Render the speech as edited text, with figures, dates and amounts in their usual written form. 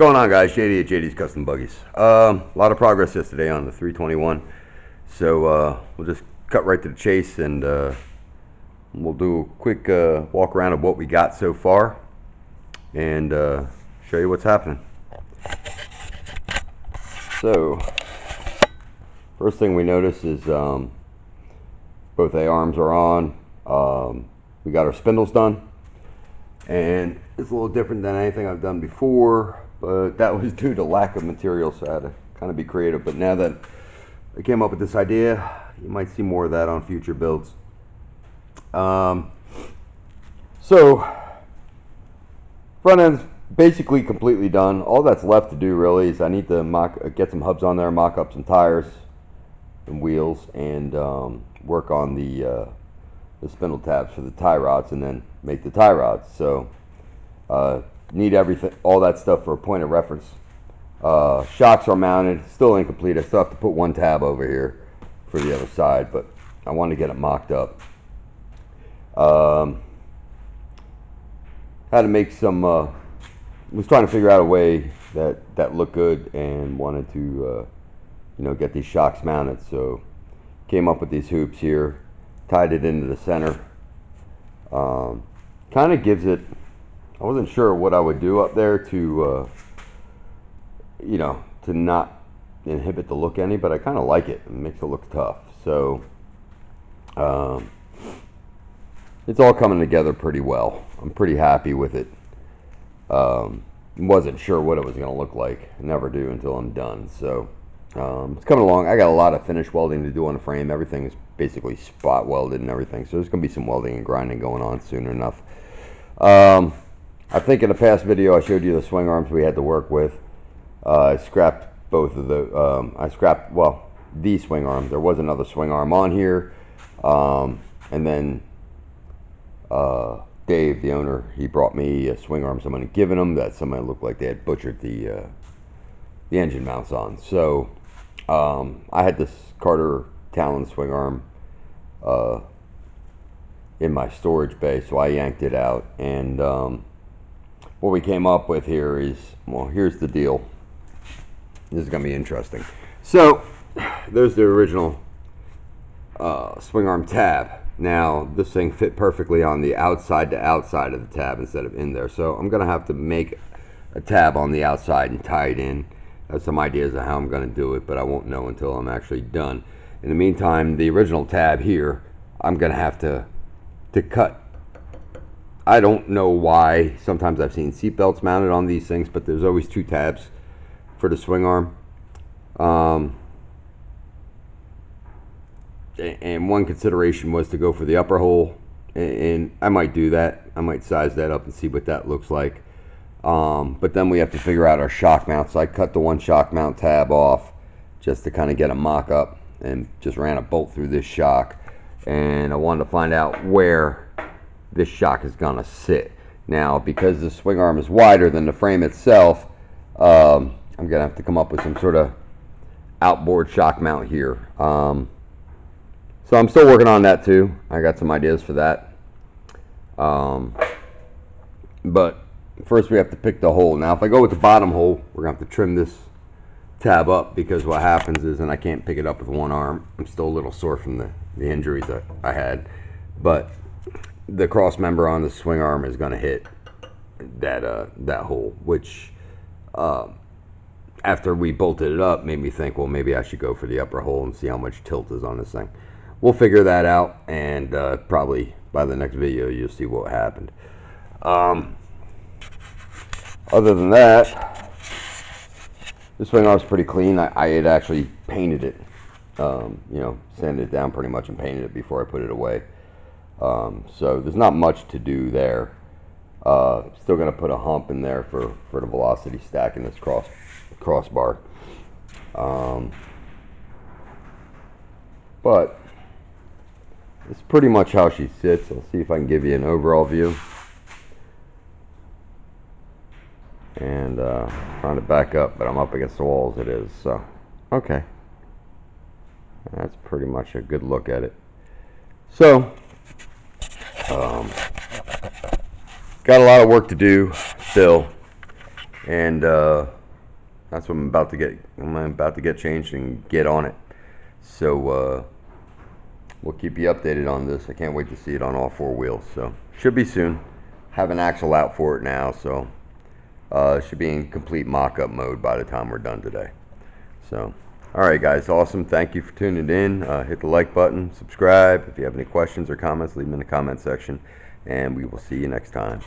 Going on, guys? JD at JD's Custom Buggies. A lot of progress yesterday on the 321, so we'll just cut right to the chase, and we'll do a quick walk around of what we got so far and show you what's happening. So first thing we notice is both A-arms are on. We got our spindles done, and it's a little different than anything I've done before, but that was due to lack of material, so I had to kind of be creative. But now that I came up with this idea, you might see more of that on future builds. So front end's basically completely done. All that's left to do really is I need to get some hubs on there, mock up some tires and wheels, and work on the spindle tabs for the tie rods, and then make the tie rods. So need everything, all that stuff for a point of reference. Shocks are mounted, still incomplete. I still have to put one tab over here for the other side, but I want to get it mocked up. Had to make some, was trying to figure out a way that looked good, and wanted to you know, get these shocks mounted. So came up with these hoops here, tied it into the center. Kind of gives it, I wasn't sure what I would do up there to you know, to not inhibit the look any, but I kind of like it. It makes it look tough. So it's all coming together pretty well. I'm pretty happy with it. Wasn't sure what it was going to look like. I never do until I'm done. So it's coming along. I got a lot of finish welding to do on the frame. Everything is basically spot welded and everything, so there's going to be some welding and grinding going on soon enough. I think in the past video I showed you the swing arms we had to work with. I scrapped both of the, I scrapped, well, the swing arm. There was another swing arm on here, and then Dave, the owner, he brought me a swing arm somebody had given him that somebody looked like they had butchered the engine mounts on. So I had this Carter Talon swing arm in my storage bay, so I yanked it out, and what we came up with here is, well, here's the deal. This is going to be interesting. So there's the original swing arm tab. Now this thing fit perfectly on the outside to outside of the tab instead of in there, so I'm going to have to make a tab on the outside and tie it in. I have some ideas of how I'm going to do it, but I won't know until I'm actually done. In the meantime, the original tab here, I'm going to have to cut. I don't know why. Sometimes I've seen seat belts mounted on these things, but there's always two tabs for the swing arm. And one consideration was to go for the upper hole, and I might do that. I might size that up and see what that looks like. But then we have to figure out our shock mount. So I cut the one shock mount tab off just to kind of get a mock up, and just ran a bolt through this shock. And I wanted to find out where this shock is going to sit. Now, because the swing arm is wider than the frame itself, I'm going to have to come up with some sort of outboard shock mount here. So I'm still working on that too. I got some ideas for that. But first we have to pick the hole. Now if I go with the bottom hole, we're going to have to trim this tab up, because what happens is, and I can't pick it up with one arm. I'm still a little sore from the injuries that I had. But the cross member on the swing arm is going to hit that hole, which after we bolted it up made me think, well, maybe I should go for the upper hole and see how much tilt is on this thing. We'll figure that out, and probably by the next video you'll see what happened. Other than that, the swing arm's pretty clean. I had actually painted it, you know, sanded it down pretty much and painted it before I put it away. So there's not much to do there. Still going to put a hump in there for the velocity stack in this crossbar. But it's pretty much how she sits. I'll see if I can give you an overall view. And trying to back up, but I'm up against the wall as it is. So, okay. That's pretty much a good look at it. So, got a lot of work to do still. and that's what I'm about to get. I'm about to get changed and get on it. So we'll keep you updated on this. I can't wait to see it on all 4 wheels. So should be soon. Have an axle out for it now, so it should be in complete mock-up mode by the time we're done today. So, all right, guys, awesome. Thank you for tuning in. Hit the like button, subscribe. If you have any questions or comments, leave them in the comment section, and we will see you next time.